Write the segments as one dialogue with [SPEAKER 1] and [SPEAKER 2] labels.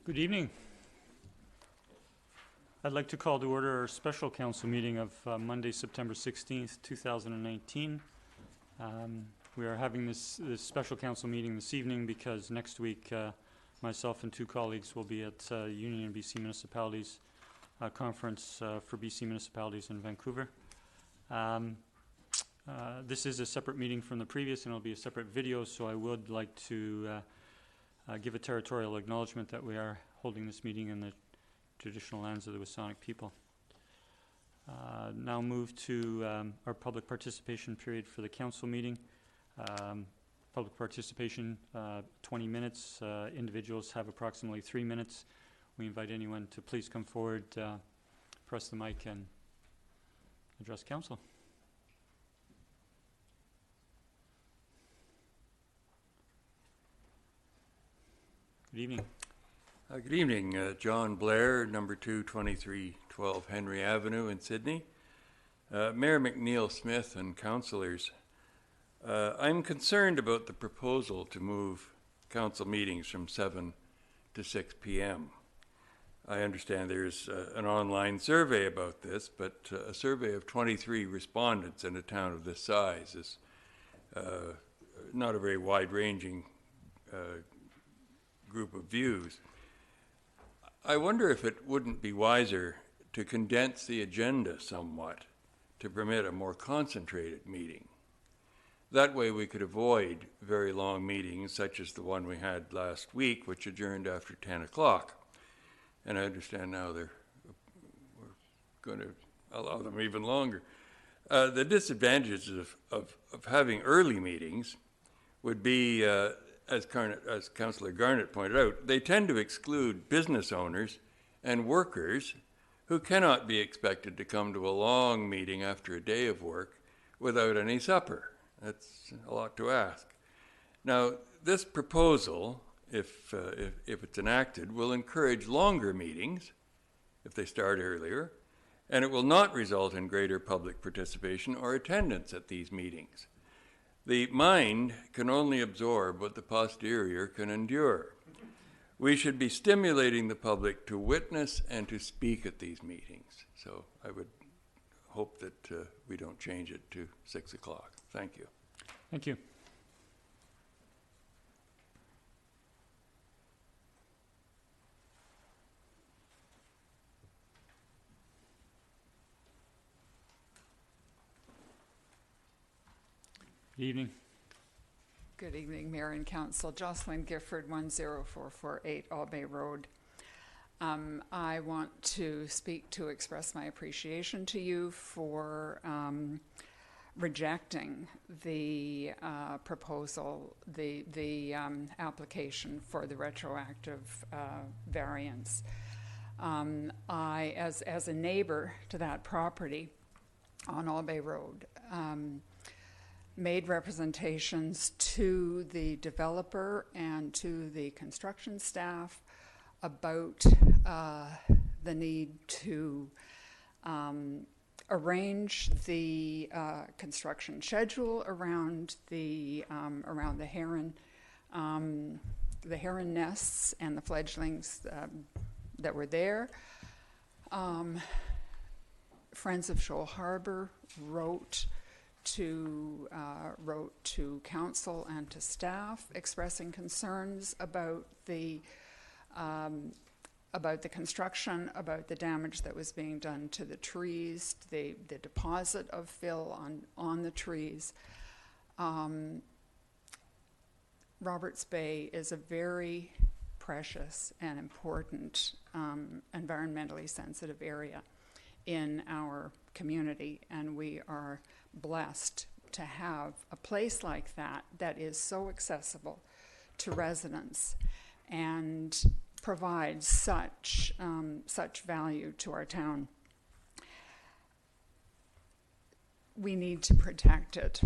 [SPEAKER 1] Good evening. I'd like to call to order our special council meeting of Monday, September 16th, 2019. We are having this special council meeting this evening because next week myself and two colleagues will be at Union and BC Municipalities conference for BC Municipalities in Vancouver. This is a separate meeting from the previous, and it'll be a separate video, so I would like to give a territorial acknowledgement that we are holding this meeting in the traditional lands of the Saanich people. Now move to our public participation period for the council meeting. Public participation, 20 minutes. Individuals have approximately 3 minutes. We invite anyone to please come forward, press the mic, and address council. Good evening.
[SPEAKER 2] Good evening. John Blair, number 2, 2312 Henry Avenue in Sydney. Mayor McNeil Smith and councillors, I'm concerned about the proposal to move council meetings from 7 to 6 p.m. I understand there's an online survey about this, but a survey of 23 respondents in a town of this size is not a very wide-ranging group of views. I wonder if it wouldn't be wiser to condense the agenda somewhat to permit a more concentrated meeting. That way we could avoid very long meetings such as the one we had last week, which adjourned after 10 o'clock. And I understand now we're going to allow them even longer. The disadvantages of having early meetings would be as Councillor Garnett pointed out, they tend to exclude business owners and workers who cannot be expected to come to a long meeting after a day of work without any supper. That's a lot to ask. Now, this proposal, if it's enacted, will encourage longer meetings if they start earlier, and it will not result in greater public participation or attendance at these meetings. The mind can only absorb what the posterior can endure. We should be stimulating the public to witness and to speak at these meetings. So I would hope that we don't change it to 6 o'clock. Thank you.
[SPEAKER 1] Thank you. Good evening.
[SPEAKER 3] Good evening, Mayor and Council. Jocelyn Gifford, 10448 Albay Road. I want to speak to express my appreciation to you for rejecting the proposal, the application for the retroactive variance. I, as a neighbor to that property on Albay Road, made representations to the developer and to the construction staff about the need to arrange the construction schedule around the heron nests and the fledglings that were there. Friends of Shoal Harbour wrote to council and to staff expressing concerns about the construction, about the damage that was being done to the trees, the deposit of fill on the trees. Roberts Bay is a very precious and important environmentally sensitive area in our community, and we are blessed to have a place like that that is so accessible to residents and provides such value to our town. We need to protect it.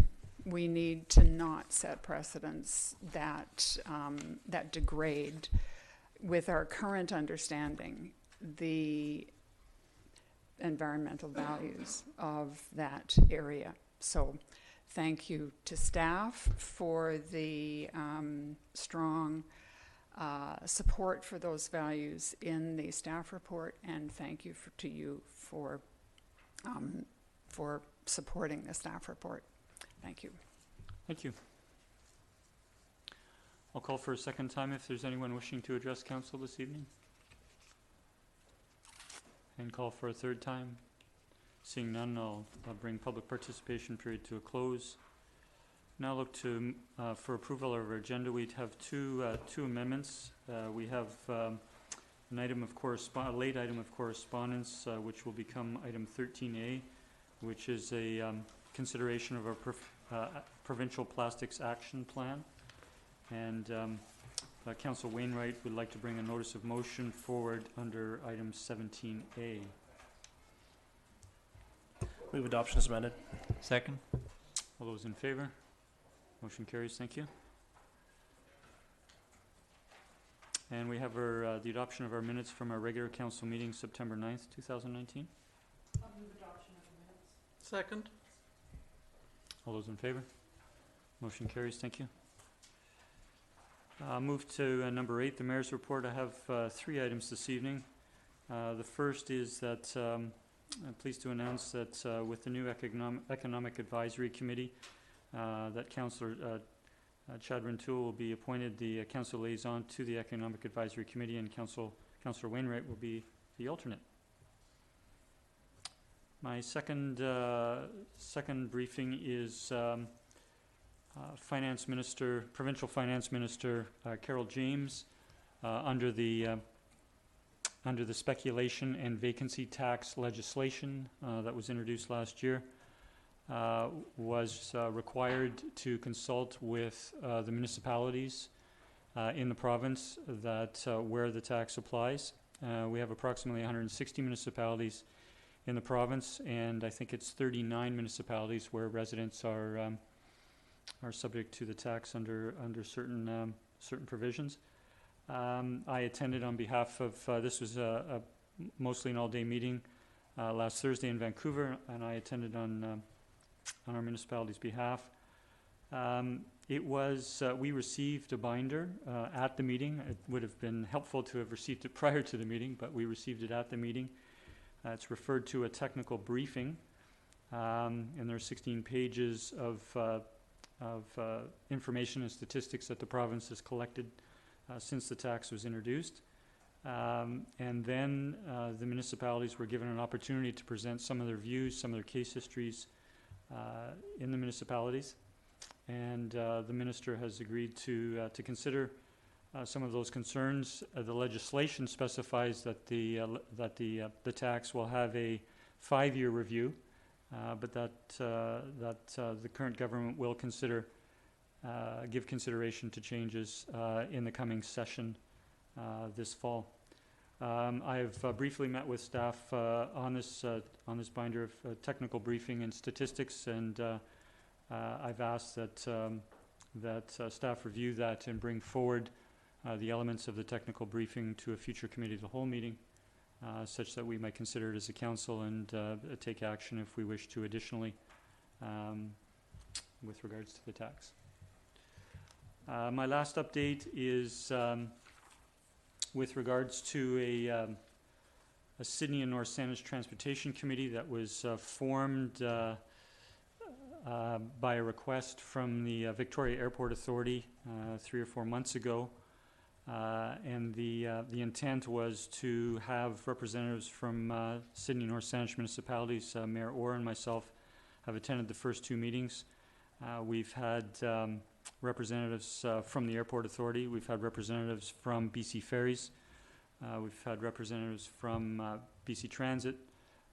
[SPEAKER 3] We need to not set precedents that that degrade, with our current understanding, the environmental values of that area. So thank you to staff for the strong support for those values in the staff report, and thank you to you for supporting the staff report. Thank you.
[SPEAKER 1] Thank you. I'll call for a second time if there's anyone wishing to address council this evening. And call for a third time. Seeing none, I'll bring public participation period to a close. Now look to for approval of our agenda. We have two amendments. We have an item of a late item of correspondence, which will become item 13A, which is a consideration of our provincial plastics action plan. And Councillor Wainwright would like to bring a notice of motion forward under item 17A.
[SPEAKER 4] Move adoption as amended.
[SPEAKER 5] Second.
[SPEAKER 1] All those in favor? Motion carries. Thank you. And we have our the adoption of our minutes from our regular council meeting September 9th, 2019.
[SPEAKER 6] I'll move adoption of the minutes.
[SPEAKER 4] Second.
[SPEAKER 1] All those in favor? Motion carries. Thank you. Move to number 8, the mayor's report. I have 3 items this evening. The first is that I'm pleased to announce that with the new Economic Advisory Committee, that Councillor Chad Rintoul will be appointed the council liaison to the Economic Advisory Committee, and Councillor Wainwright will be the alternate. My second briefing is Provincial Finance Minister Carol James, under the speculation and vacancy tax legislation that was introduced last year, was required to consult with the municipalities in the province that where the tax applies. We have approximately 160 municipalities in the province, and I think it's 39 municipalities where residents are subject to the tax under certain provisions. I attended on behalf of this was a mostly an all-day meeting last Thursday in Vancouver, and I attended on our municipality's behalf. It was we received a binder at the meeting. It would have been helpful to have received it prior to the meeting, but we received it at the meeting. It's referred to a technical briefing, and there are 16 pages of information and statistics that the province has collected since the tax was introduced. And then the municipalities were given an opportunity to present some of their views, some of their case histories in the municipalities. And the minister has agreed to consider some of those concerns. The legislation specifies that the tax will have a 5-year review, but that the current government will give consideration to changes in the coming session this fall. I have briefly met with staff on this binder of technical briefing and statistics, and I've asked that staff review that and bring forward the elements of the technical briefing to a future committee of the whole meeting, such that we might consider it as a council and take action if we wish to additionally with regards to the tax. My last update is with regards to a Sydney and North Saanich Transportation Committee that was formed by a request from the Victoria Airport Authority 3 or 4 months ago. And the intent was to have representatives from Sydney North Saanich municipalities. Mayor Orr and myself have attended the first 2 meetings. We've had representatives from the Airport Authority. We've had representatives from BC Ferries. We've had representatives from BC Transit,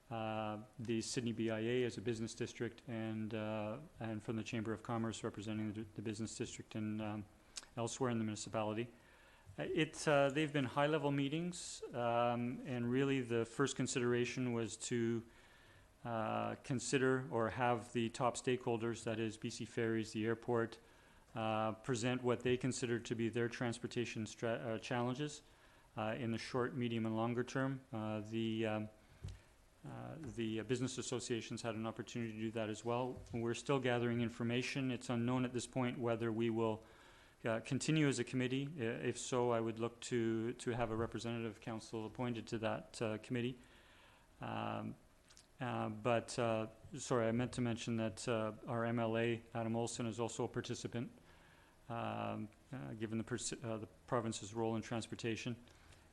[SPEAKER 1] the Sydney BIA as a business district, and from the Chamber of Commerce representing the business district and elsewhere in the municipality. They've been high-level meetings, and really the first consideration was to consider or have the top stakeholders, that is BC Ferries, the airport, present what they consider to be their transportation challenges in the short, medium, and longer term. The business associations had an opportunity to do that as well. We're still gathering information. It's unknown at this point whether we will continue as a committee. If so, I would look to have a representative council appointed to that committee. Sorry, I meant to mention that our MLA, Adam Olson, is also a participant, given the province's role in transportation.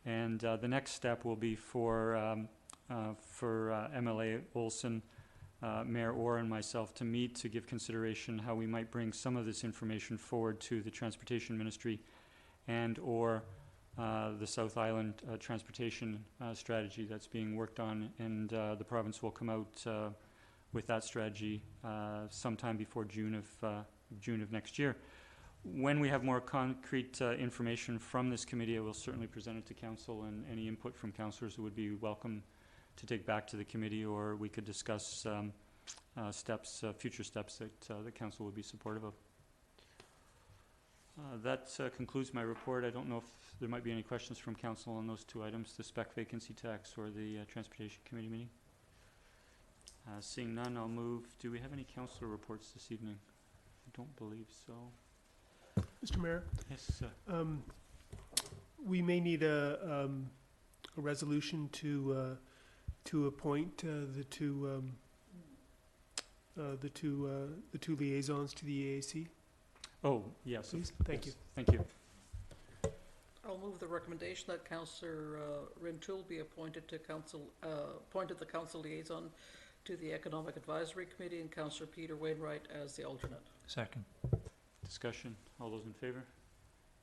[SPEAKER 1] And the next step will be for MLA Olson, Mayor Orr, and myself to meet to give consideration how we might bring some of this information forward to the Transportation Ministry and or the South Island transportation strategy that's being worked on, and the province will come out with that strategy sometime before June of next year. When we have more concrete information from this committee, I will certainly present it to council, and any input from councillors would be welcome to take back to the committee, or we could discuss future steps that the council would be supportive of. That concludes my report. I don't know if there might be any questions from council on those two items, the spec vacancy tax or the Transportation Committee meeting. Seeing none, I'll move. Do we have any councillor reports this evening? I don't believe so.
[SPEAKER 5] Mr. Mayor,
[SPEAKER 1] Yes,
[SPEAKER 5] we may need a resolution to appoint the two liaisons to the EAC.
[SPEAKER 1] oh, yes.
[SPEAKER 5] Please, thank you.
[SPEAKER 1] Thank you.
[SPEAKER 4] I'll move the recommendation that Councillor Rintoul be appointed the council liaison to the Economic Advisory Committee, and Councillor Peter Wainwright as the alternate.
[SPEAKER 7] Second.
[SPEAKER 1] Discussion. All those in favor?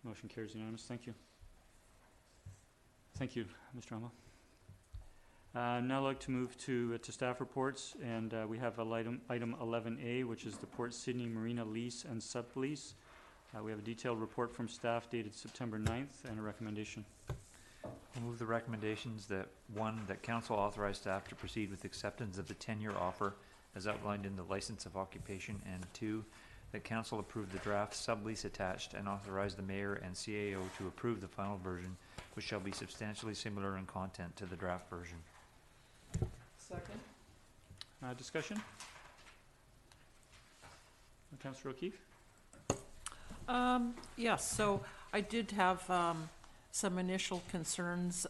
[SPEAKER 1] Motion carries unanimous. Thank you. Thank you, Mr. Amo. Now I'd like to move to staff reports, and we have item 11A, which is the Port Sydney Marina lease and sublease. We have a detailed report from staff dated September 9th and a recommendation.
[SPEAKER 7] I'll move the recommendations that, 1, that council authorize staff to proceed with acceptance of the 10-year offer as outlined in the license of occupation, and 2, that council approve the draft sublease attached and authorize the mayor and CAO to approve the final version, which shall be substantially similar in content to the draft version.
[SPEAKER 4] Second.
[SPEAKER 1] Discussion? Councillor O'Keefe?
[SPEAKER 6] Yes, so I did have some initial concerns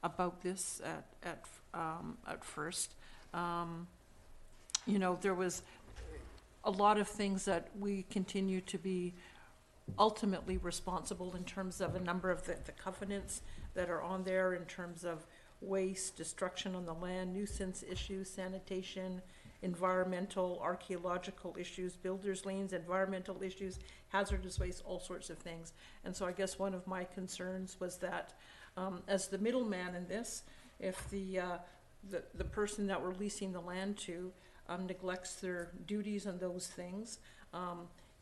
[SPEAKER 6] about this at first. You know, there was a lot of things that we continue to be ultimately responsible in terms of a number of the covenants that are on there in terms of waste, destruction on the land, nuisance issues, sanitation, environmental, archaeological issues, builders' liens, environmental issues, hazardous waste, all sorts of things. And so I guess one of my concerns was that as the middleman in this, if the person that we're leasing the land to neglects their duties on those things,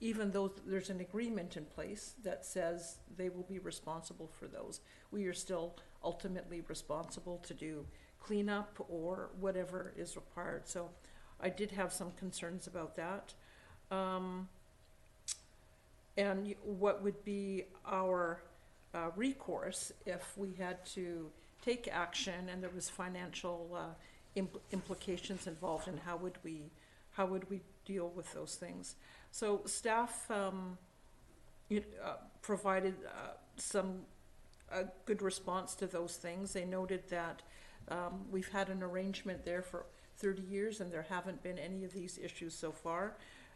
[SPEAKER 6] even though there's an agreement in place that says they will be responsible for those, we are still ultimately responsible to do cleanup or whatever is required. So I did have some concerns about that. And what would be our recourse if we had to take action and there was financial implications involved, and how would we deal with those things? So staff provided a good response to those things. They noted that we've had an arrangement there for 30 years and there haven't been any of these issues so far.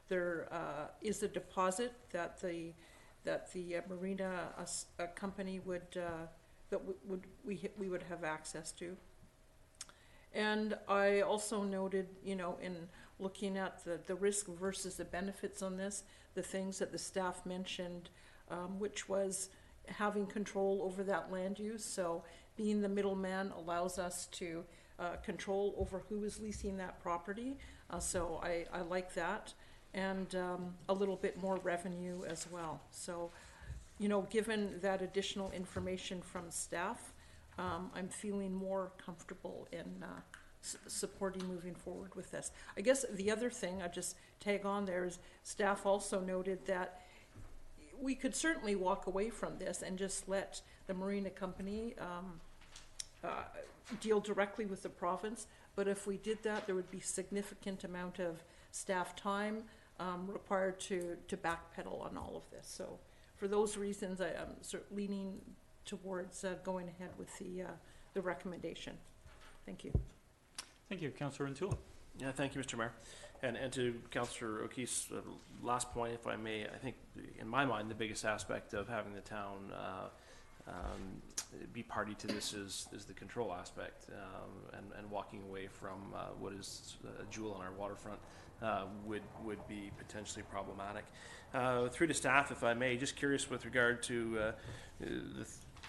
[SPEAKER 6] There is a deposit that the marina company would we would have access to. And I also noted, you know, in looking at the risk versus the benefits on this, the things that the staff mentioned, which was having control over that land use. So being the middleman allows us to control over who is leasing that property. So I like that. And a little bit more revenue as well. So, you know, given that additional information from staff, I'm feeling more comfortable in supporting moving forward with this. I guess the other thing I just tag on there is staff also noted that we could certainly walk away from this and just let the marina company deal directly with the province. But if we did that, there would be significant amount of staff time required to backpedal on all of this. So for those reasons, I'm sort of leaning towards going ahead with the recommendation. Thank you.
[SPEAKER 1] Thank you. Councillor O'Toole.
[SPEAKER 8] Yeah, thank you, Mr. Mayor. And to Councillor O'Keefe's last point, if I may, I think in my mind the biggest aspect of having the town be party to this is the control aspect, and walking away from what is a jewel on our waterfront would be potentially problematic. Through to staff, if I may, just curious with regard to the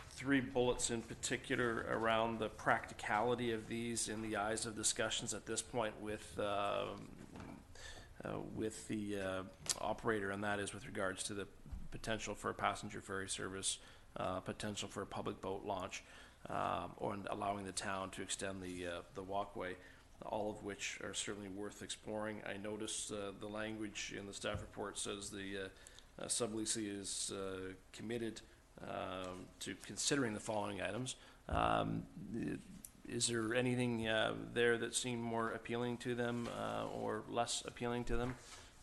[SPEAKER 8] three bullets in particular around the practicality of these in the eyes of discussions at this point with the operator, and that is with regards to the potential for a passenger ferry service, potential for a public boat launch, or allowing the town to extend the walkway, all of which are certainly worth exploring. I noticed the language in the staff report says the subleasee is committed to considering the following items. Is there anything there that seemed more appealing to them or less appealing to them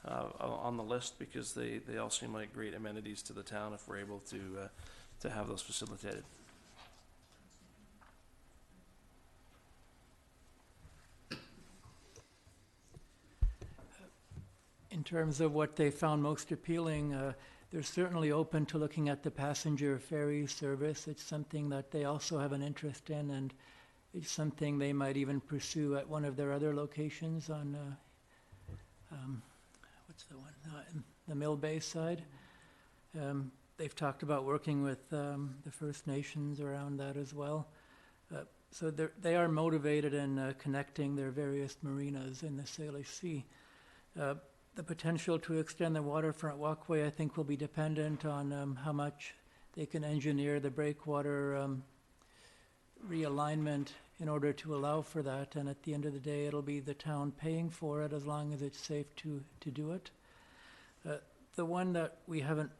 [SPEAKER 8] on the list? Because they all seem like great amenities to the town if we're able to have those facilitated.
[SPEAKER 9] In terms of what they found most appealing, they're certainly open to looking at the passenger ferry service. It's something that they also have an interest in, and it's something they might even pursue at one of their other locations on, what's the one, the Mill Bay side. They've talked about working with the First Nations around that as well. So they are motivated in connecting their various marinas in the Salish Sea. The potential to extend the waterfront walkway, I think, will be dependent on how much they can engineer the breakwater realignment in order to allow for that. And at the end of the day, it'll be the town paying for it as long as it's safe to do it. The one that we haven't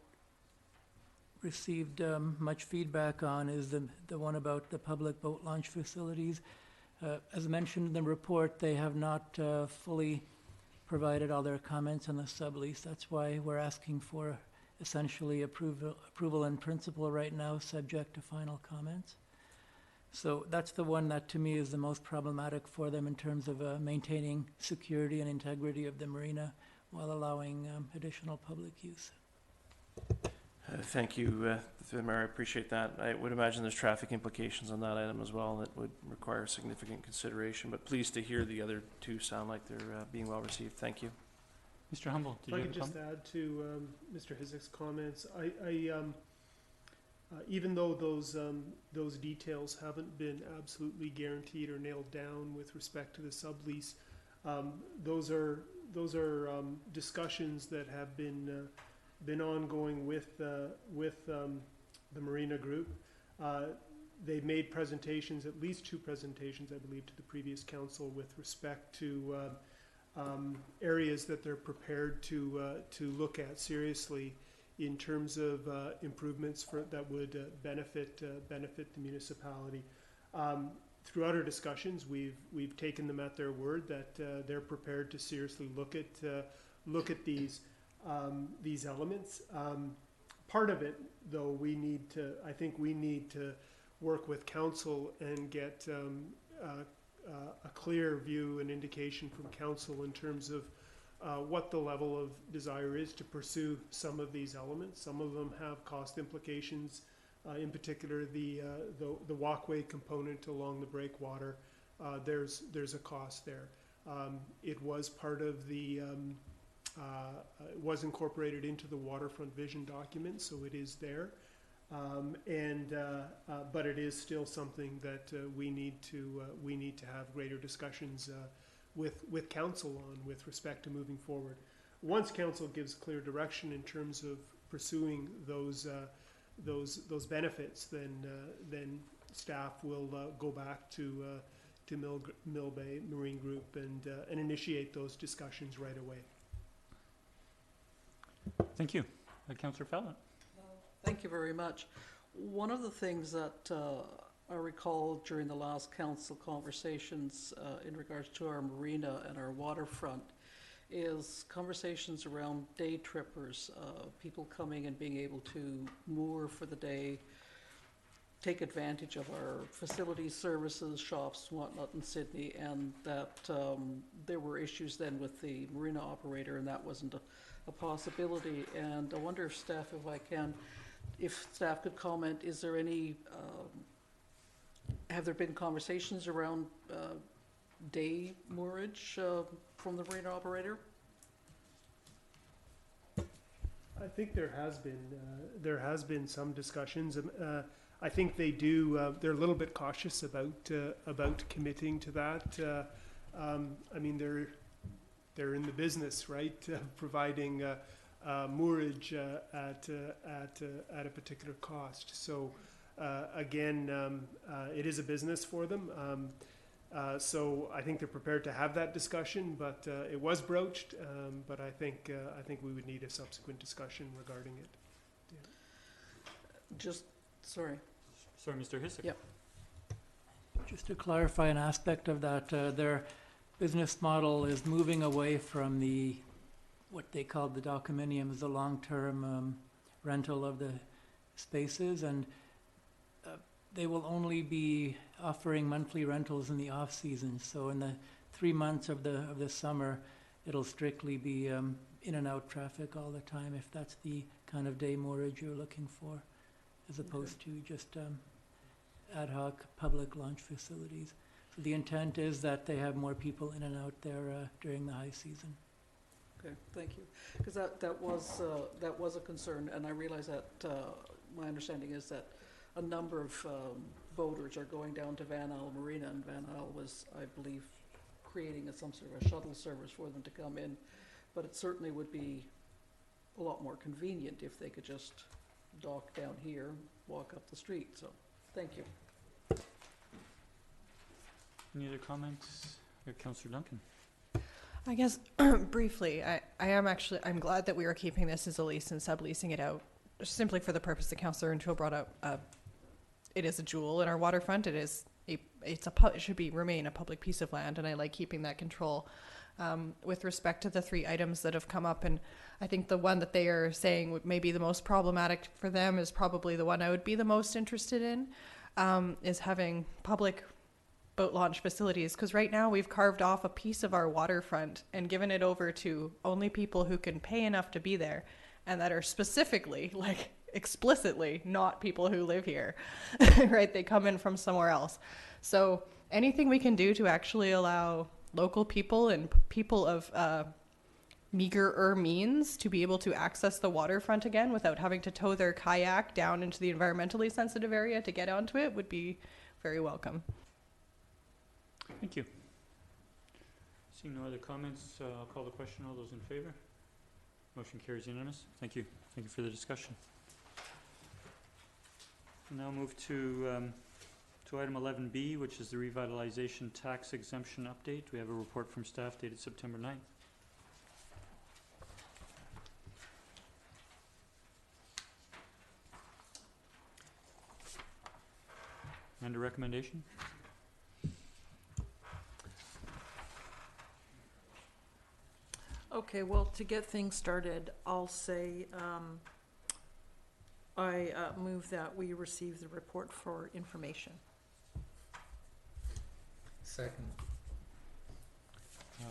[SPEAKER 9] received much feedback on is the one about the public boat launch facilities. As mentioned in the report, they have not fully provided all their comments on the sublease. That's why we're asking for essentially approval in principle right now, subject to final comments. So that's the one that to me is the most problematic for them in terms of maintaining security and integrity of the marina while allowing additional public use.
[SPEAKER 8] Thank you, Mayor. I appreciate that. I would imagine there's traffic implications on that item as well that would require significant consideration, but pleased to hear the other two sound like they're being well received. Thank you.
[SPEAKER 1] Mr. Humble, did
[SPEAKER 5] If I
[SPEAKER 1] you
[SPEAKER 5] could
[SPEAKER 1] have a
[SPEAKER 5] just
[SPEAKER 1] comment?
[SPEAKER 5] add to Mr. Hizick's comments, even though those details haven't been absolutely guaranteed or nailed down with respect to the sublease, those are discussions that have been ongoing with the Marina Group. They made presentations, at least 2 presentations, I believe, to the previous council with respect to areas that they're prepared to look at seriously in terms of improvements that would benefit the municipality. Throughout our discussions, we've taken them at their word that they're prepared to seriously look at these elements. Part of it, though, I think we need to work with council and get a clear view and indication from council in terms of what the level of desire is to pursue some of these elements. Some of them have cost implications, in particular the walkway component along the breakwater. There's a cost there. It was part of the it was incorporated into the waterfront vision document, so it is there. But it is still something that we need to have greater discussions with council on with respect to moving forward. Once council gives clear direction in terms of pursuing those benefits, then staff will go back to Mill Bay Marine Group and initiate those discussions right away.
[SPEAKER 1] Thank you. Councillor Fallon.
[SPEAKER 4] Thank you very much. One of the things that I recall during the last council conversations in regards to our marina and our waterfront is conversations around day trippers, people coming and being able to moor for the day, take advantage of our facilities, services, shops, whatnot in Sydney, and that there were issues then with the marina operator, and that wasn't a possibility. And I wonder if staff, if staff could comment, is there any, have there been conversations around day moorage from the marina operator?
[SPEAKER 5] I think there has been some discussions. I think they do. They're a little bit cautious about committing to that. I mean, they're in the business, right? Providing moorage at a particular cost. So again, it is a business for them. So I think they're prepared to have that discussion, but it was broached. But I think we would need a subsequent discussion regarding it. Yeah.
[SPEAKER 4] Sorry,
[SPEAKER 1] Mr. Hisek.
[SPEAKER 4] Yep.
[SPEAKER 9] Just to clarify an aspect of that, their business model is moving away from what they called the documiniums, the long-term rental of the spaces, and they will only be offering monthly rentals in the off-season. So in the 3 months of the summer, it'll strictly be in and out traffic all the time, if that's the kind of day moorage you're looking for, as opposed to just ad hoc public launch facilities. So the intent is that they have more people in and out there during the high season.
[SPEAKER 4] okay, thank you. Because that was a concern, and I realize that my understanding is that a number of boaters are going down to Van Isle Marina, and Van Isle was, I believe, creating some sort of a shuttle service for them to come in. But it certainly would be a lot more convenient if they could just dock down here, walk up the street. So, thank you.
[SPEAKER 1] Any other comments? Councillor Duncan.
[SPEAKER 10] I guess briefly, I'm glad that we are keeping this as a lease and subleasing it out, simply for the purpose that Councillor Rintoul brought up. It is a jewel in our waterfront. It should remain a public piece of land, and I like keeping that control. With respect to the 3 items that have come up, and I think the one that they are saying may be the most problematic for them is probably the one I would be the most interested in, is having public boat launch facilities, because right now we've carved off a piece of our waterfront and given it over to only people who can pay enough to be there, and that are specifically, like explicitly, not people who live here, right? They come in from somewhere else. So anything we can do to actually allow local people and people of meager means to be able to access the waterfront again without having to tow their kayak down into the environmentally sensitive area to get onto it would be very welcome.
[SPEAKER 1] Thank you. Seeing no other comments, I'll call the question. All those in favor? Motion carries unanimous. Thank you. Thank you for the discussion. We'll now move to item 11B, which is the revitalization tax exemption update. We have a report from staff dated September 9th. And a recommendation?
[SPEAKER 6] Okay, well, to get things started, I'll say I move that we receive the report for information.
[SPEAKER 11] Second.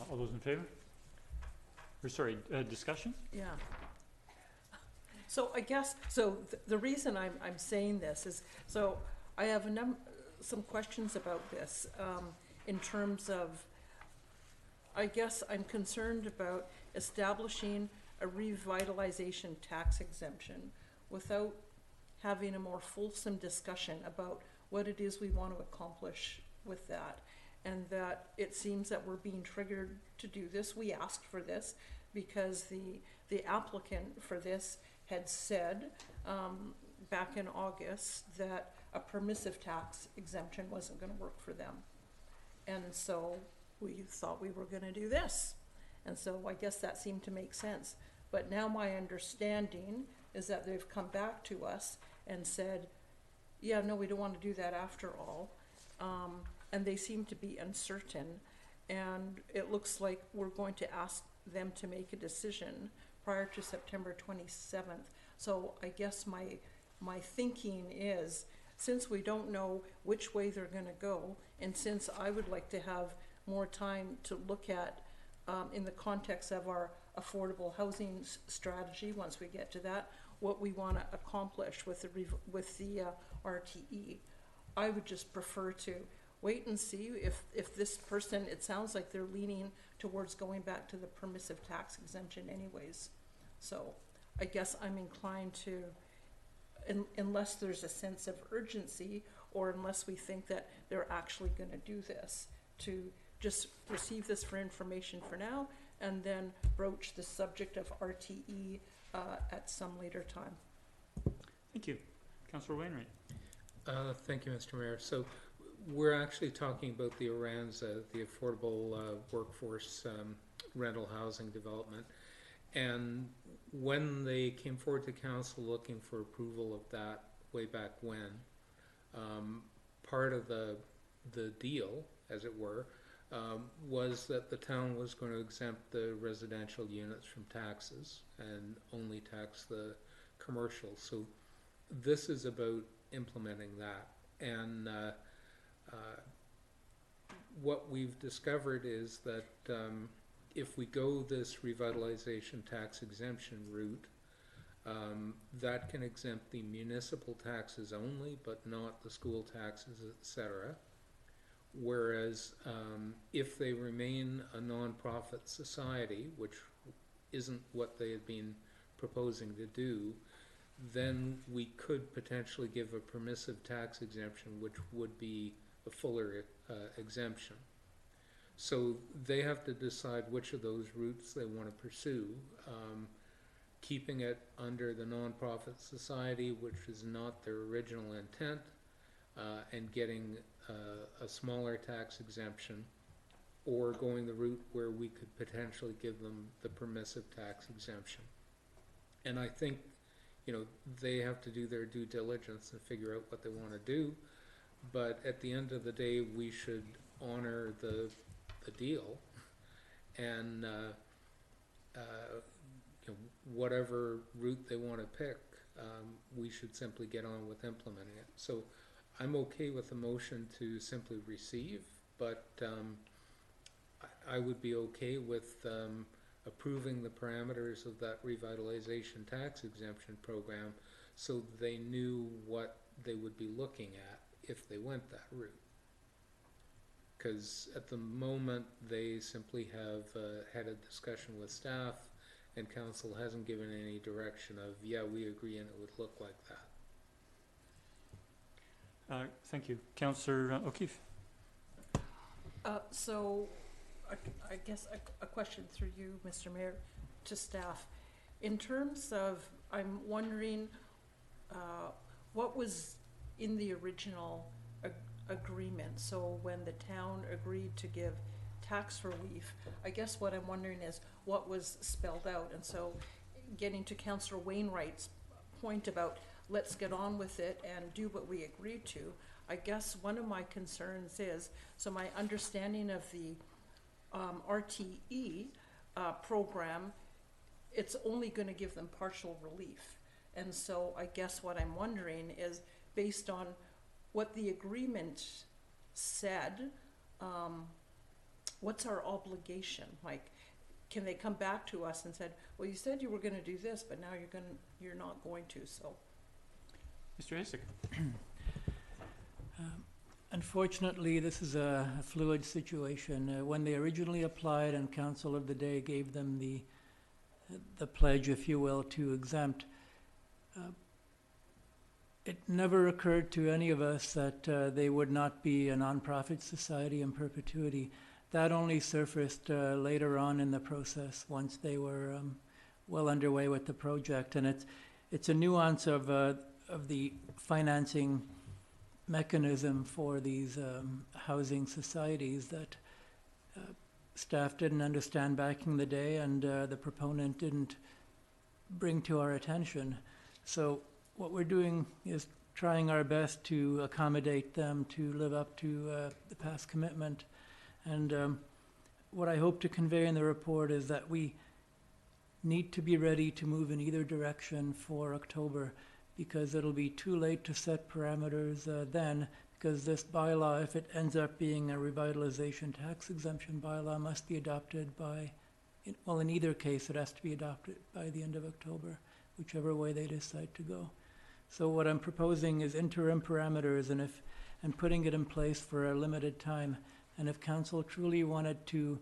[SPEAKER 1] All those in favor? Or sorry, discussion?
[SPEAKER 6] Yeah. So I guess, the reason I'm saying this is, so I have some questions about this in terms of, I guess I'm concerned about establishing a revitalization tax exemption without having a more fulsome discussion about what it is we want to accomplish with that. And that it seems that we're being triggered to do this. We asked for this because the applicant for this had said back in August that a permissive tax exemption wasn't going to work for them. And so we thought we were going to do this. And so I guess that seemed to make sense. But now my understanding is that they've come back to us and said, yeah, no, we don't want to do that after all. And they seem to be uncertain. And it looks like we're going to ask them to make a decision prior to September 27th. So I guess my thinking is, since we don't know which way they're going to go, and since I would like to have more time to look at, in the context of our affordable housing strategy, once we get to that, what we want to accomplish with the RTE, I would just prefer to wait and see if this person, it sounds like they're leaning towards going back to the permissive tax exemption anyways. So I guess I'm inclined to, unless there's a sense of urgency, or unless we think that they're actually going to do this, to just receive this for information for now, and then broach the subject of RTE at some later time.
[SPEAKER 1] Thank you. Councillor Wainwright.
[SPEAKER 11] Thank you, Mr. Mayor. So we're actually talking about the ORANZA, the Affordable Workforce Rental Housing Development. And when they came forward to council looking for approval of that way back when, part of the deal, as it were, was that the town was going to exempt the residential units from taxes and only tax the commercial. So this is about implementing that. And what we've discovered is that if we go this revitalization tax exemption route, that can exempt the municipal taxes only, but not the school taxes, etc. Whereas if they remain a non-profit society, which isn't what they had been proposing to do, then we could potentially give a permissive tax exemption, which would be a fuller exemption. So they have to decide which of those routes they want to pursue, keeping it under the nonprofit society, which is not their original intent, and getting a smaller tax exemption, or going the route where we could potentially give them the permissive tax exemption. And I think, you know, they have to do their due diligence and figure out what they want to do. But at the end of the day, we should honor the deal, and you know, whatever route they want to pick, we should simply get on with implementing it. So I'm okay with the motion to simply receive, but I would be okay with approving the parameters of that revitalization tax exemption program, so they knew what they would be looking at if they went that route. Because at the moment, they simply have had a discussion with staff, and council hasn't given any direction of, yeah, we agree and it would look like that.
[SPEAKER 1] Thank you. Councillor O'Keefe.
[SPEAKER 6] So I guess a question through you, Mr. Mayor, to staff. In terms of, I'm wondering what was in the original agreement. So when the town agreed to give tax relief, I guess what I'm wondering is what was spelled out. And so getting to Councillor Wainwright's point about let's get on with it and do what we agreed to, I guess one of my concerns is, so my understanding of the RTE program, it's only going to give them partial relief. And so I guess what I'm wondering is, based on what the agreement said, what's our obligation? Like, can they come back to us and said, well, you said you were going to do this, but now you're not going to, so.
[SPEAKER 1] Mr. Hasek.
[SPEAKER 9] Unfortunately, this is a fluid situation. When they originally applied and Council of the Day gave them the pledge, if you will, to exempt, it never occurred to any of us that they would not be a nonprofit society in perpetuity. That only surfaced later on in the process, once they were well underway with the project. And it's a nuance of the financing mechanism for these housing societies that staff didn't understand back in the day, and the proponent didn't bring to our attention. So what we're doing is trying our best to accommodate them to live up to the past commitment. And what I hope to convey in the report is that we need to be ready to move in either direction for October, because it'll be too late to set parameters then, because this bylaw, if it ends up being a revitalization tax exemption bylaw, must be adopted by, well, in either case, it has to be adopted by the end of October, whichever way they decide to go. So what I'm proposing is interim parameters, and putting it in place for a limited time. And if council truly wanted to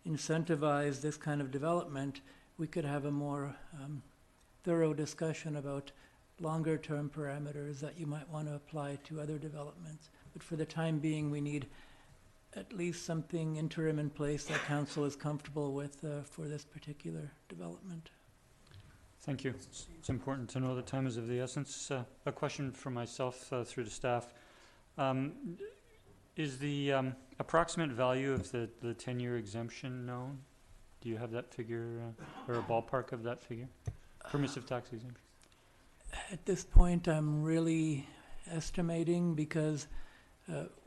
[SPEAKER 9] incentivize this kind of development, we could have a more thorough discussion about longer-term parameters that you might want to apply to other developments. But for the time being, we need at least something interim in place that council is comfortable with for this particular development.
[SPEAKER 1] Thank you. It's important to know that time is of the essence. A question for myself through the staff. Is the approximate value of the 10-year exemption known? Do you have that figure or a ballpark of that figure? Permissive tax exemption?
[SPEAKER 9] At this point, I'm really estimating because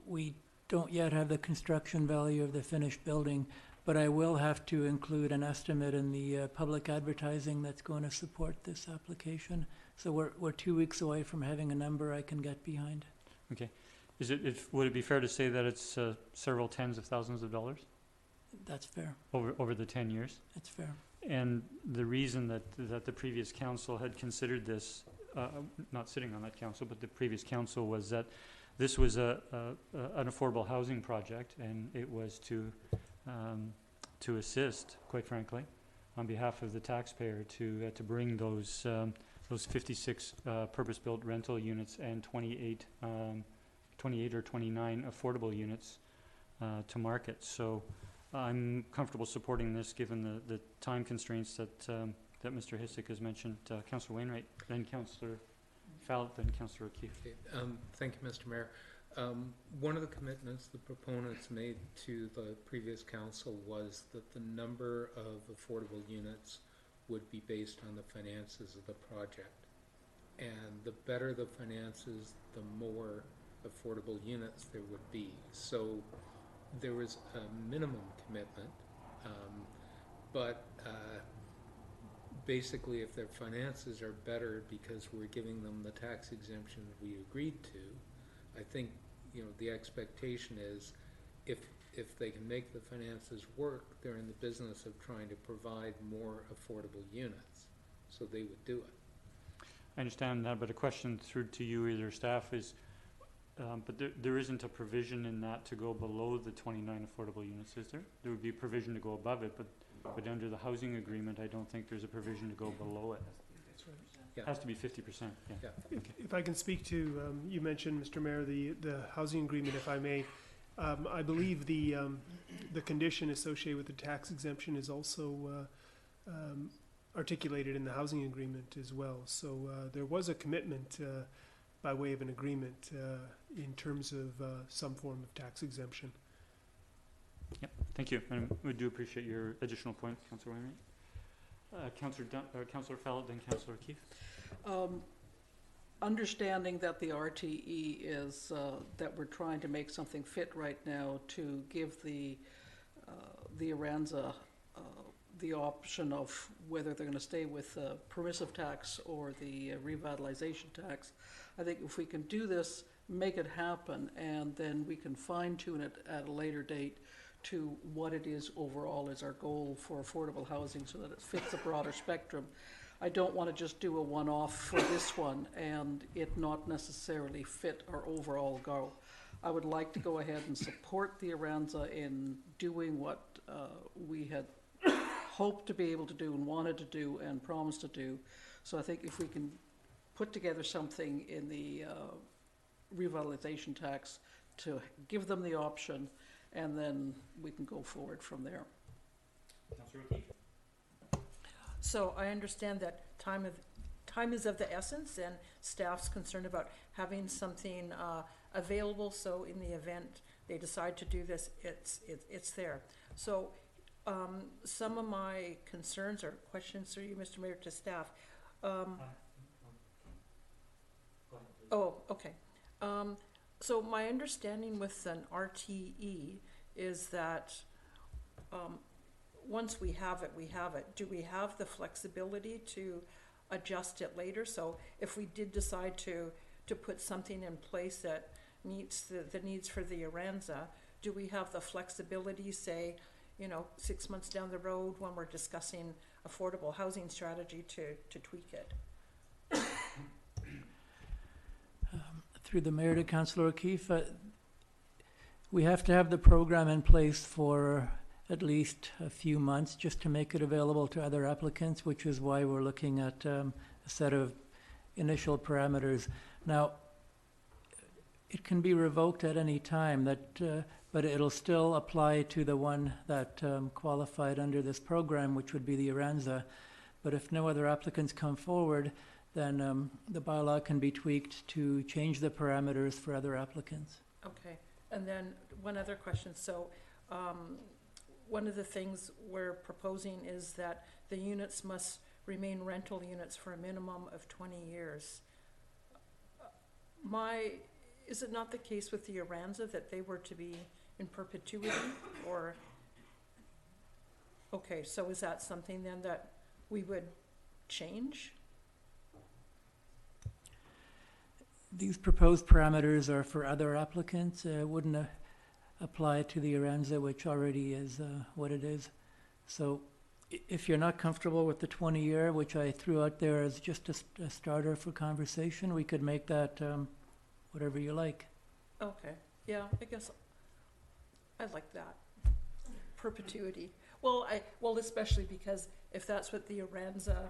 [SPEAKER 9] we don't yet have the construction value of the finished building, but I will have to include an estimate in the public advertising that's going to support this application. So we're 2 weeks away from having a number I can get behind.
[SPEAKER 1] Okay. Would it be fair to say that it's several tens of thousands of dollars?
[SPEAKER 9] That's fair.
[SPEAKER 1] Over the 10 years?
[SPEAKER 9] That's fair.
[SPEAKER 1] And the reason that the previous council had considered this, not sitting on that council, but the previous council, was that this was an affordable housing project, and it was to assist, quite frankly, on behalf of the taxpayer to bring those 56 purpose-built rental units and 28 or 29 affordable units to market. So I'm comfortable supporting this given the time constraints that Mr. Hissick has mentioned. Councillor Wainwright, then Councillor Fallot, then Councillor O'Keefe.
[SPEAKER 11] Okay, thank you, Mr. Mayor. One of the commitments the proponents made to the previous council was that the number of affordable units would be based on the finances of the project. And the better the finances, the more affordable units there would be. So there was a minimum commitment, but basically if their finances are better because we're giving them the tax exemption we agreed to, I think, you know, the expectation is if they can make the finances work, they're in the business of trying to provide more affordable units, so they would do it.
[SPEAKER 1] I understand that, but a question through to you, either staff, is but there isn't a provision in that to go below the 29 affordable units, is there? There would be a provision to go above it, but under the housing agreement, I don't think there's a provision to go below it.
[SPEAKER 5] That's right.
[SPEAKER 1] It has to be 50%, yeah.
[SPEAKER 5] If I can speak to, you mentioned, Mr. Mayor, the housing agreement, if I may. I believe the condition associated with the tax exemption is also articulated in the housing agreement as well. So there was a commitment by way of an agreement in terms of some form of tax exemption.
[SPEAKER 1] Yep, thank you. And we do appreciate your additional point, Councillor Wainwright. Councillor Fallot, then Councillor O'Keefe.
[SPEAKER 4] Understanding that the RTE is, that we're trying to make something fit right now to give the Aranza the option of whether they're going to stay with permissive tax or the revitalization tax. I think if we can do this, make it happen, and then we can fine-tune it at a later date to what it is overall is our goal for affordable housing so that it fits a broader spectrum. I don't want to just do a one-off for this one and it not necessarily fit our overall goal. I would like to go ahead and support the Aranza in doing what we had hoped to be able to do and wanted to do and promised to do. So I think if we can put together something in the revitalization tax to give them the option, and then we can go forward from there.
[SPEAKER 1] Councillor O'Keefe.
[SPEAKER 6] So I understand that time is of the essence, and staff's concerned about having something available, so in the event they decide to do this, it's there. So some of my concerns or questions through you, Mr. Mayor, to staff. Oh, okay. So my understanding with an RTE is that once we have it, we have it. Do we have the flexibility to adjust it later? So if we did decide to put something in place that meets the needs for the Aranza, do we have the flexibility, say, 6 months down the road when we're discussing affordable housing strategy to tweak it?
[SPEAKER 9] Through the mayor to Councillor O'Keefe, we have to have the program in place for at least a few months just to make it available to other applicants, which is why we're looking at a set of initial parameters. Now, it can be revoked at any time, but it'll still apply to the one that qualified under this program, which would be the Aranza. But if no other applicants come forward, then the bylaw can be tweaked to change the parameters for other applicants.
[SPEAKER 6] Okay, and then one other question. So, one of the things we're proposing is that the units must remain rental units for a minimum of 20 years. Is it not the case with the Aranza that they were to be in perpetuity, or? Okay, so is that something then that we would change?
[SPEAKER 9] These proposed parameters are for other applicants, wouldn't apply to the Aranza, which already is what it is. So if you're not comfortable with the 20-year, which I threw out there as just a starter for conversation, we could make that whatever you like.
[SPEAKER 6] Okay, yeah, I guess I like that. Perpetuity. Well, especially because if that's what the Aranza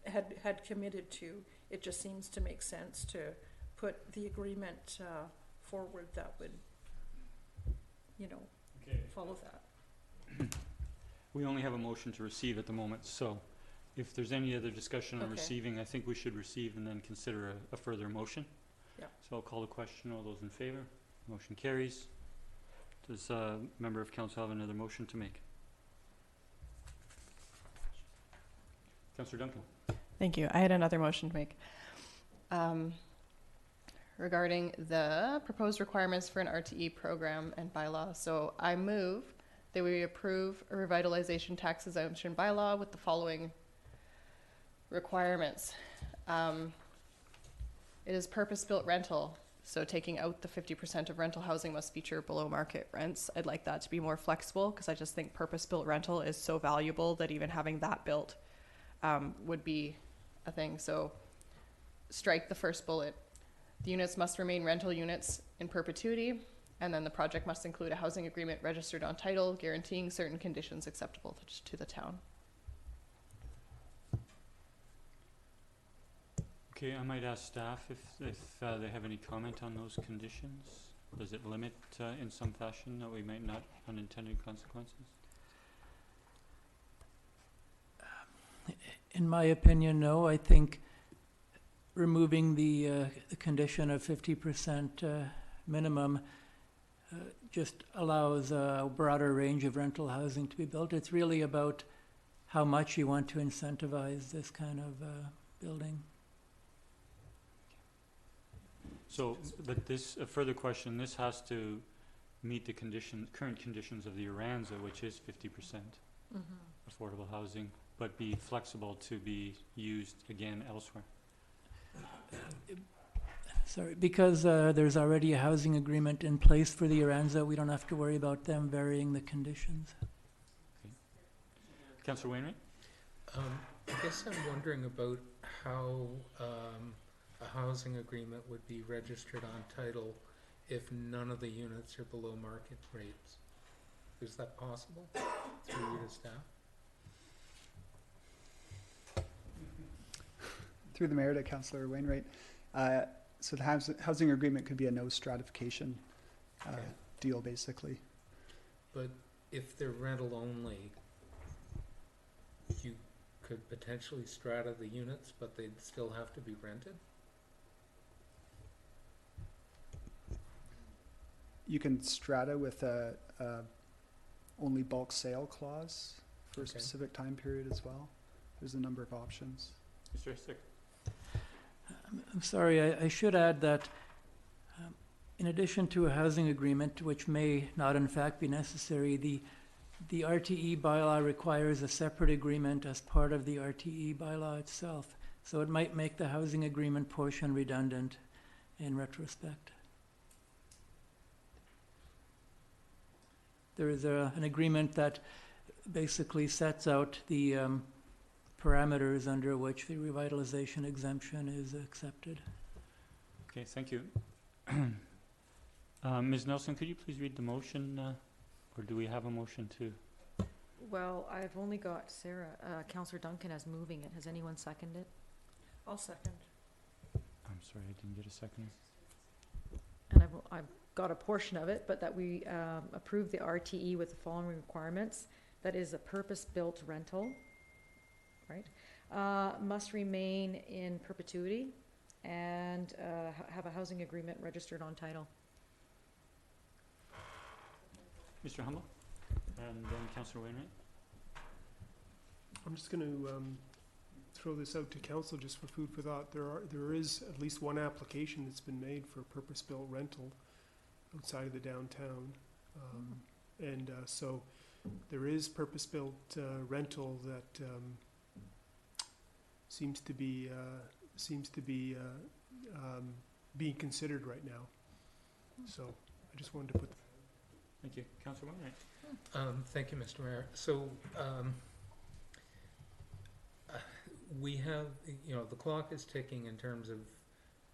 [SPEAKER 6] had committed to, it just seems to make sense to put the agreement forward that would, follow that.
[SPEAKER 1] We only have a motion to receive at the moment, so if there's any other discussion on
[SPEAKER 6] Okay.
[SPEAKER 1] receiving, I think we should receive and then consider a further motion.
[SPEAKER 6] Yeah.
[SPEAKER 1] So I'll call the question. All those in favor? Motion carries. Does a member of council have another motion to make? Councillor Duncan.
[SPEAKER 10] Thank you. I had another motion to make. Regarding the proposed requirements for an RTE program and bylaw. So I move that we approve a revitalization tax exemption bylaw with the following requirements. It is purpose-built rental. So taking out the 50% of rental housing must feature below market rents. I'd like that to be more flexible because I just think purpose-built rental is so valuable that even having that built would be a thing. So strike the first bullet. The units must remain rental units in perpetuity, and then the project must include a housing agreement registered on title, guaranteeing certain conditions acceptable to the town.
[SPEAKER 1] Okay, I might ask staff if they have any comment on those conditions. Does it limit in some fashion that we might not unintended consequences?
[SPEAKER 9] In my opinion, no. I think removing the condition of 50% minimum just allows a broader range of rental housing to be built. It's really about how much you want to incentivize this kind of building.
[SPEAKER 1] So, but this, a further question, this has to meet the current conditions of the Aranza, which is 50% affordable housing, but be flexible to be used again elsewhere.
[SPEAKER 9] Sorry, because there's already a housing agreement in place for the Aranza, we don't have to worry about them varying the conditions.
[SPEAKER 1] Councillor Wainwright?
[SPEAKER 11] I guess I'm wondering about how a housing agreement would be registered on title if none of the units are below market rates. Is that possible through you to staff?
[SPEAKER 12] Through the mayor to Councillor Wainwright. So the housing agreement could be a no stratification deal, basically.
[SPEAKER 11] But if they're rental only, you could potentially strata the units, but they'd still have to be rented?
[SPEAKER 12] You can strata with a only bulk sale clause for a specific time period as well. There's a number of options.
[SPEAKER 1] Mr. Estick?
[SPEAKER 9] I'm sorry, I should add that In addition to a housing agreement, which may not in fact be necessary, the RTE bylaw requires a separate agreement as part of the RTE bylaw itself. So it might make the housing agreement portion redundant in retrospect. There is an agreement that basically sets out the parameters under which the revitalization exemption is accepted.
[SPEAKER 1] Okay, thank you. Ms. Nelson, could you please read the motion, or do we have a motion too?
[SPEAKER 13] Well, I've only got Councillor Duncan as moving it. Has anyone seconded it?
[SPEAKER 6] I'll second.
[SPEAKER 1] I'm sorry, I didn't get a second.
[SPEAKER 13] And I've got a portion of it, but that we approve the RTE with the following requirements. That is a purpose-built rental, right? Must remain in perpetuity and have a housing agreement registered on title.
[SPEAKER 1] Mr. Humble, and then Councillor Wainwright.
[SPEAKER 5] I'm just going to throw this out to council just for food for thought. There is at least one application that's been made for purpose-built rental outside of the downtown, so there is purpose-built rental that seems to be being considered right now. So I just wanted to put.
[SPEAKER 1] Thank you. Councillor Wainwright.
[SPEAKER 11] Thank you, Mr. Mayor. So, we have, the clock is ticking in terms of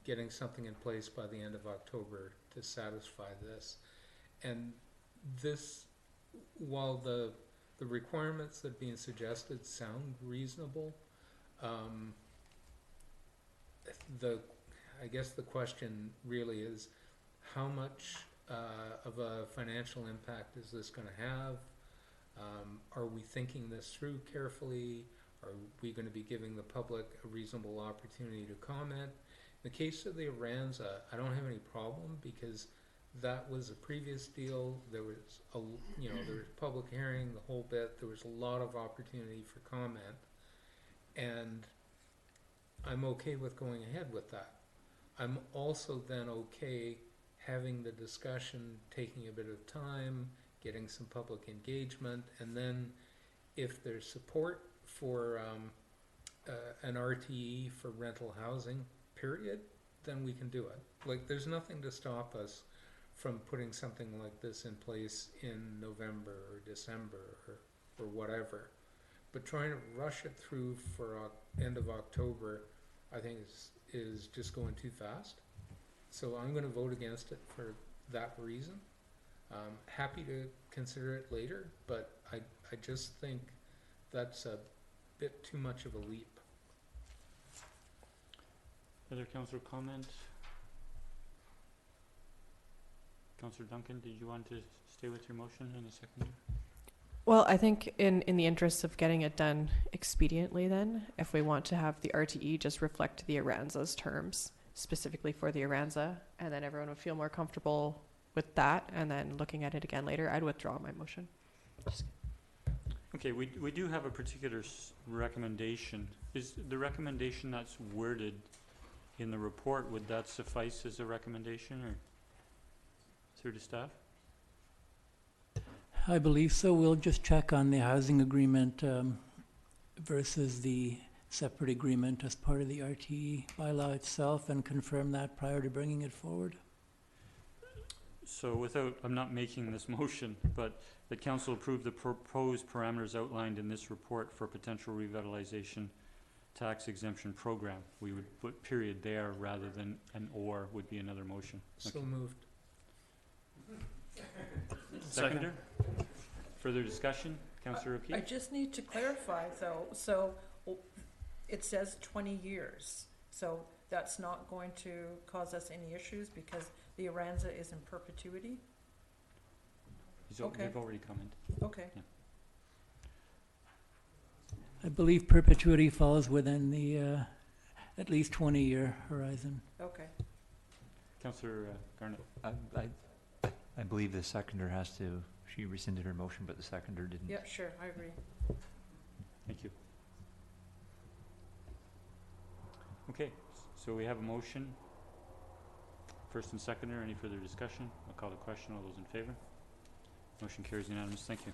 [SPEAKER 11] getting something in place by the end of October to satisfy this. And this, while the requirements that are being suggested sound reasonable, I guess the question really is, how much of a financial impact is this going to have? Are we thinking this through carefully? Are we going to be giving the public a reasonable opportunity to comment? In the case of the Aranza, I don't have any problem because that was a previous deal. There was there was public hearing, the whole bit. There was a lot of opportunity for comment, and I'm okay with going ahead with that. I'm also then okay having the discussion, taking a bit of time, getting some public engagement, and then if there's support for an RTE for rental housing, period, then we can do it. Like, there's nothing to stop us from putting something like this in place in November or December or whatever. But trying to rush it through for end of October, I think is just going too fast. So I'm going to vote against it for that reason. Happy to consider it later, but I just think that's a bit too much of a leap.
[SPEAKER 1] Other councillor comment? Councillor Duncan, did you want to stay with your motion in a second?
[SPEAKER 10] Well, I think in the interest of getting it done expediently then, if we want to have the RTE just reflect the Aranza's terms, specifically for the Aranza, and then everyone would feel more comfortable with that, and then looking at it again later, I'd withdraw my motion.
[SPEAKER 1] Okay, we do have a particular recommendation. Is the recommendation that's worded in the report, would that suffice as a recommendation, or through to staff?
[SPEAKER 9] I believe so. We'll just check on the housing agreement versus the separate agreement as part of the RTE bylaw itself and confirm that prior to bringing it forward.
[SPEAKER 1] So I'm not making this motion, but the council approved the proposed parameters outlined in this report for potential revitalization tax exemption program. We would put period there rather than an or would be another motion.
[SPEAKER 11] So moved.
[SPEAKER 1] Seconder? Further discussion? Councillor
[SPEAKER 6] I
[SPEAKER 1] O'Keefe?
[SPEAKER 6] just need to clarify though, so it says 20 years, so that's not going to cause us any issues because the Aranza is in perpetuity? Okay.
[SPEAKER 1] They've already commented.
[SPEAKER 6] Okay.
[SPEAKER 1] Yeah.
[SPEAKER 9] I believe perpetuity falls within the at least 20-year horizon.
[SPEAKER 6] Okay.
[SPEAKER 1] Councillor Garnett?
[SPEAKER 7] I believe the seconder has to, she rescinded her motion, but the seconder didn't.
[SPEAKER 6] Yeah, sure, I agree.
[SPEAKER 1] Thank you. Okay, so we have a motion First and seconder, any further discussion? I'll call the question. All those in favor? Motion carries unanimous. Thank you.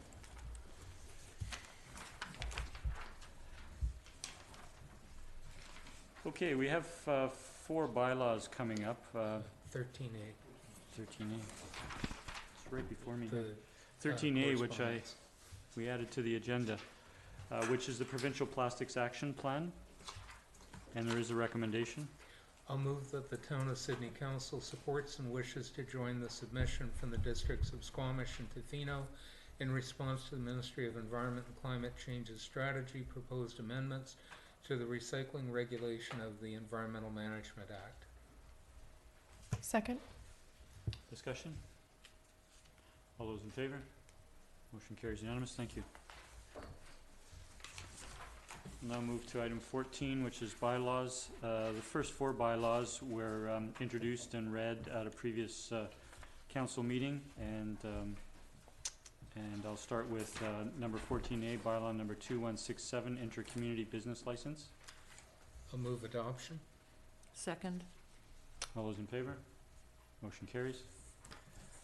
[SPEAKER 1] Okay, we have 4 bylaws coming up.
[SPEAKER 11] 13A.
[SPEAKER 1] 13A. It's right before me.
[SPEAKER 11] The
[SPEAKER 1] 13A, which
[SPEAKER 11] correspondence.
[SPEAKER 1] we added to the agenda, which is the Provincial Plastics Action Plan. And there is a recommendation.
[SPEAKER 11] I'll move that the Town of Sydney Council supports and wishes to join the submission from the districts of Squamish and Tofino in response to the Ministry of Environment and Climate Change's strategy proposed amendments to the recycling regulation of the Environmental Management Act.
[SPEAKER 10] Second.
[SPEAKER 1] Discussion? All those in favor? Motion carries unanimous. Thank you. Now move to item 14, which is bylaws. The first 4 bylaws were introduced and read at a previous council meeting, and I'll start with number 14A, bylaw number 2167, intercommunity business license.
[SPEAKER 11] I'll move adoption.
[SPEAKER 6] Second.
[SPEAKER 1] All those in favor? Motion carries.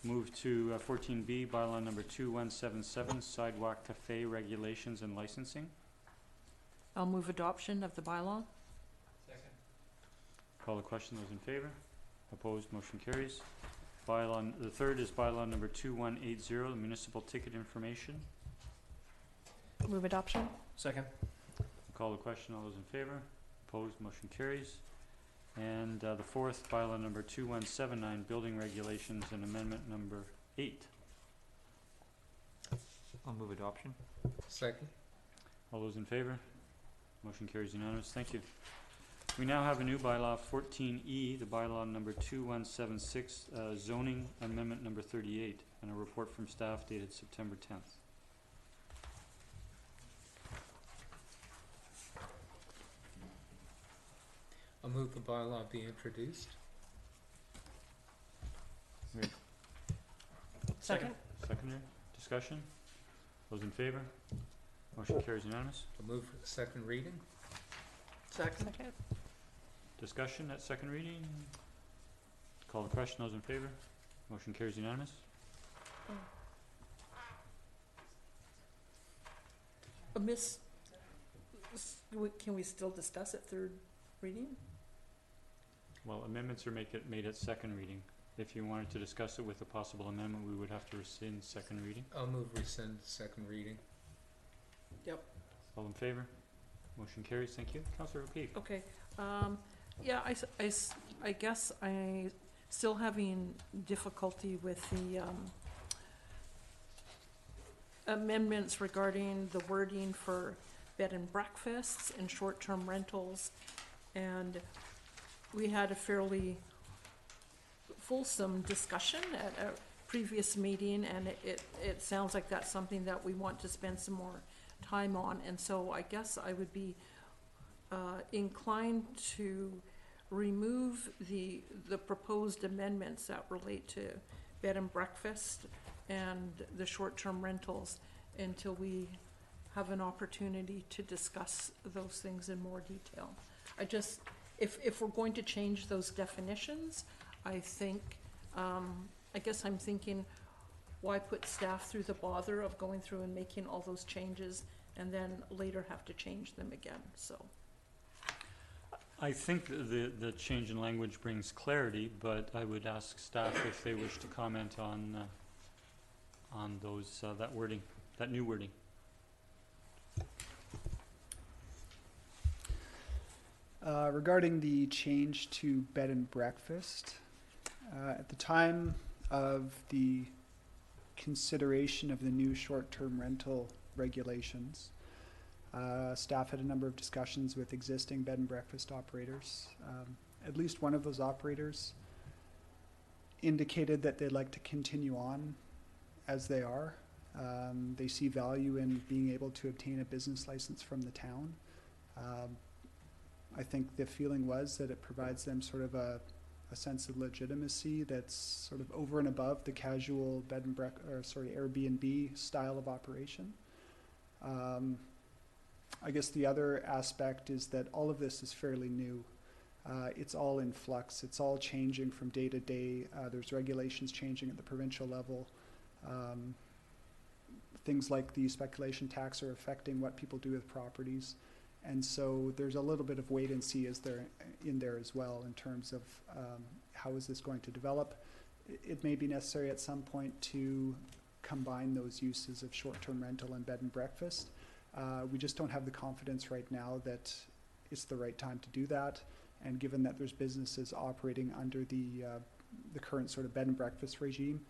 [SPEAKER 1] Move to 14B, bylaw number 2177, sidewalk cafe regulations and licensing.
[SPEAKER 6] I'll move adoption of the bylaw.
[SPEAKER 11] Second.
[SPEAKER 1] Call the question. Those in favor? Opposed? Motion carries. The third is bylaw number 2180, municipal ticket information.
[SPEAKER 10] Move adoption.
[SPEAKER 8] Second.
[SPEAKER 1] Call the question. All those in favor? Opposed? Motion carries. And the fourth, bylaw number 2179, building regulations and amendment number 8.
[SPEAKER 7] I'll move adoption.
[SPEAKER 11] Second.
[SPEAKER 1] All those in favor? Motion carries unanimous. Thank you. We now have a new bylaw, 14E, the bylaw number 2176, zoning amendment number 38, and a report from staff dated September 10th.
[SPEAKER 11] I'll move the bylaw be introduced.
[SPEAKER 10] Second.
[SPEAKER 1] Seconder, discussion? Those in favor? Motion carries unanimous.
[SPEAKER 11] I'll move for second reading.
[SPEAKER 4] Second.
[SPEAKER 1] Discussion at second reading? Call the question. Those in favor? Motion carries unanimous.
[SPEAKER 6] Can we still discuss it third reading?
[SPEAKER 1] Well, amendments are made at second reading. If you wanted to discuss it with a possible amendment, we would have to rescind second reading.
[SPEAKER 11] I'll move rescind second reading.
[SPEAKER 4] Yep.
[SPEAKER 1] All in favor? Motion carries. Thank you. Councillor O'Keefe.
[SPEAKER 6] Okay, yeah, I guess I still having difficulty with the, amendments regarding the wording for bed and breakfasts and short-term rentals. And we had a fairly fulsome discussion at a previous meeting, and it sounds like that's something that we want to spend some more time on. And so I guess I would be inclined to remove the proposed amendments that relate to bed and breakfast and the short-term rentals until we have an opportunity to discuss those things in more detail. If we're going to change those definitions, I think, I guess I'm thinking, why put staff through the bother of going through and making all those changes and then later have to change them again, so.
[SPEAKER 1] I think the change in language brings clarity, but I would ask staff if they wish to comment on those, that wording, that new wording.
[SPEAKER 12] Regarding the change to bed and breakfast, at the time of the consideration of the new short-term rental regulations, staff had a number of discussions with existing bed and breakfast operators. At least one of those operators indicated that they'd like to continue on as they are. They see value in being able to obtain a business license from the town. I think the feeling was that it provides them sort of a sense of legitimacy that's sort of over and above the casual bed and Airbnb style of operation. I guess the other aspect is that all of this is fairly new. It's all in flux. It's all changing from day to day. There's regulations changing at the provincial level. Things like the speculation tax are affecting what people do with properties. And so there's a little bit of wait and see in there as well in terms of how is this going to develop. It may be necessary at some point to combine those uses of short-term rental and bed and breakfast. We just don't have the confidence right now that it's the right time to do that. And given that there's businesses operating under the current sort of bed and breakfast regime,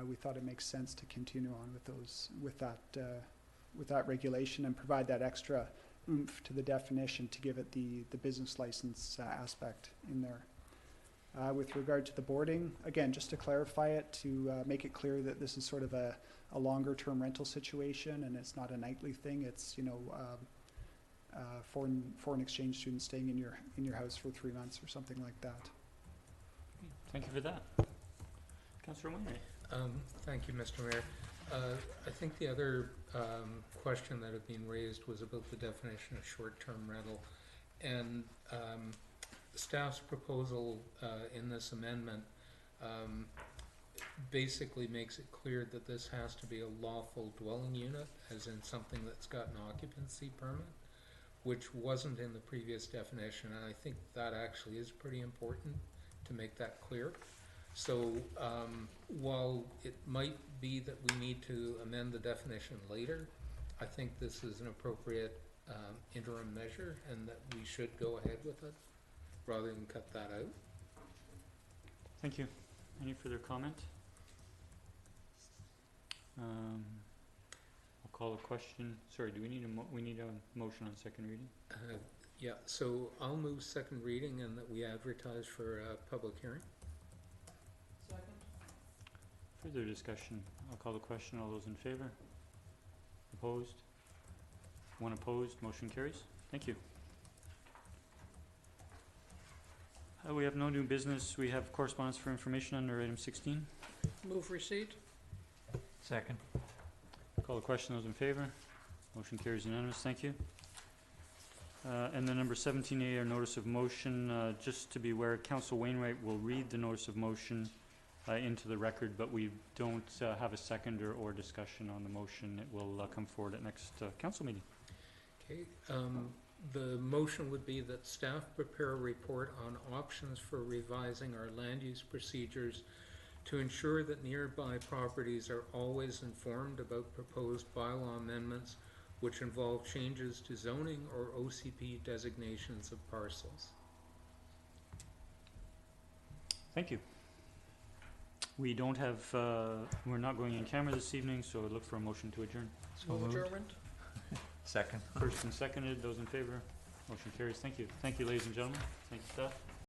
[SPEAKER 12] we thought it makes sense to continue on with that regulation and provide that extra oomph to the definition to give it the business license aspect in there. With regard to the boarding, again, just to clarify it, to make it clear that this is sort of a longer term rental situation and it's not a nightly thing. It's, you know, foreign exchange students staying in your house for 3 months or something like that.
[SPEAKER 1] Thank you for that. Councillor Wainwright.
[SPEAKER 11] Thank you, Mr. Mayor. I think the other question that had been raised was about the definition of short-term rental. And staff's proposal in this amendment basically makes it clear that this has to be a lawful dwelling unit, as in something that's got an occupancy permit, which wasn't in the previous definition. And I think that actually is pretty important to make that clear. So while it might be that we need to amend the definition later, I think this is an appropriate interim measure and that we should go ahead with it rather than cut that out.
[SPEAKER 1] Thank you. Any further comment? I'll call a question. Sorry, do we need a motion on second reading?
[SPEAKER 11] Yeah, so I'll move second reading and that we advertise for a public hearing.
[SPEAKER 1] Further discussion. I'll call the question. All those in favor? Opposed? One opposed. Motion carries. Thank you. We have no new business. We have correspondence for information under item 16.
[SPEAKER 4] Move receipt.
[SPEAKER 7] Second.
[SPEAKER 1] Call the question. Those in favor? Motion carries unanimous. Thank you. And then number 17A, our notice of motion. Just to be aware, Council Wainwright will read the notice of motion into the record, but we don't have a seconder or discussion on the motion. It will come forward at next council meeting.
[SPEAKER 11] Okay. The motion would be that staff prepare a report on options for revising our land use procedures to ensure that nearby properties are always informed about proposed bylaw amendments which involve changes to zoning or OCP designations of parcels.
[SPEAKER 1] Thank you. We don't have, we're not going in camera this evening, so I look for a motion to adjourn.
[SPEAKER 7] So
[SPEAKER 4] Move
[SPEAKER 7] moved.
[SPEAKER 4] adjournment.
[SPEAKER 7] Second.
[SPEAKER 1] First and seconded, those in favor, motion carries. Thank you. Thank you, ladies and gentlemen. Thank you, staff.